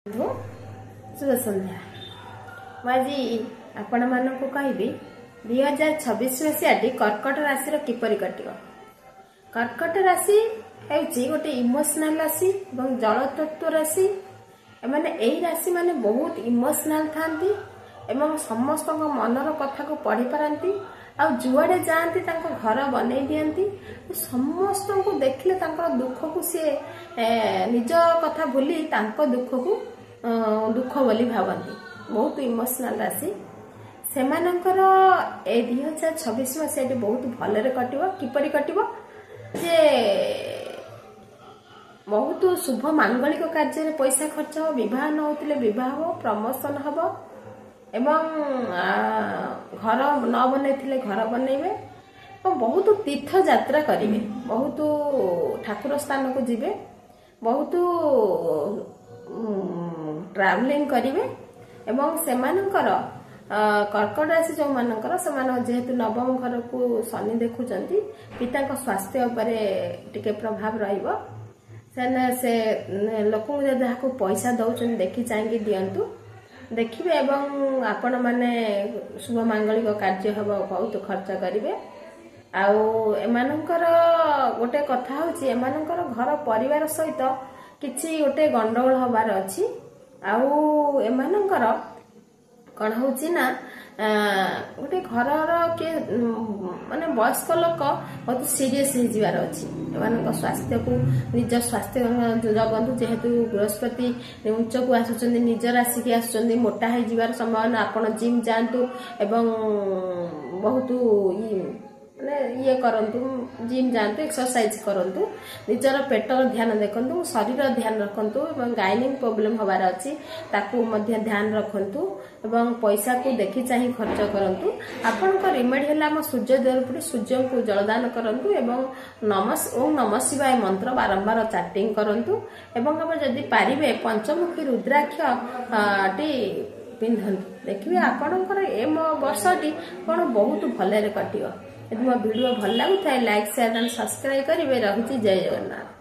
बंधु शुभ संध्या मुझे आपण मानक कहबी 2026 मसीहाटी कर्कट राशि किपरि कटिव। कर्कट राशि हेउची गोटे इमोशनल राशि और जल तत्व राशि। एमाने एही राशि माने बहुत इमोशनल थांती एवं समस्त मनर कथा को पढ़ी पारती आ जुआड़े जाती घर बनै दियंती समस्त को देखले दुख को सी निज कथा भूली दुख को दुख बोली भावती। बहुत इमोशनल राशि सेमानंकर ए 2026 मसीह बहुत भलरे कटिव। किपरि कटिव जे बहुत शुभ मांगलिक कार्य पैसा खर्च हो, विवाह न होतिले विवाह हो, प्रमोशन हबो एवं घर न बनैथिले घर बनैबे और बहुत तीर्थ यात्रा करिवे, बहुत ठाकुर स्थान को जिवे, बहुत ट्रैवलिंग करिवे एवं सेमानंकर कर्कट राशि जो मानकर सेमान जेहेतु नवम घर को शनि देखुचंती पिता को स्वास्थ्य उपरे टिके प्रभाव रहिबो। से लोक जहाँ को पैसा दौरान देखी चाहिए दिंतु देखिए एवं आपण माने शुभ मांगलिक कार्य हम बहुत खर्च करेंगे। आमानकर गोटे कथा हूँ एमानकर घर परिवार सहित किसी गोटे गंडगोल हबार अच्छी। आमानकर कौन हूँ ना गोटे घर किए माने वयस्क लोक बहुत सीरीयस होबार अच्छी। एम स्वास्थ्य को निज स्वास्थ्य जगंतु जेहेतु बृहस्पति उच्च को आसुच्च निज राशि की आसुच्च मोटा हो संभावना। आपण जिम जातु एवं बहुत ये करंतु जिम जातु एक्सरसाइज करंतु निजर पेटर ध्यान देखंतु शरीर ध्यान रखंतु एवं गाइनिंग प्रॉब्लम हबार अछि ताकू मध्य ध्यान रखंतु एवं पैसा को देखि चाहि खर्च करंतु। आपण को रिमेडी हला हम सूर्य देवपुरी सूर्य को जलदान करंतु एवं ओम नमः शिवाय मंत्र बारंबार चैटिंग करंतु एवं हम जदि पारिबे पंचमुखी रुद्राक्ष टी पिंधंतु। देखिए आपणकर ए वर्षटी कौन बहुत भलरे कटिव। यदि मो वीडियो भल लगुता लाइक शेयर एंड सब्सक्राइब करेंगे। रहुची जय जगन्नाथ।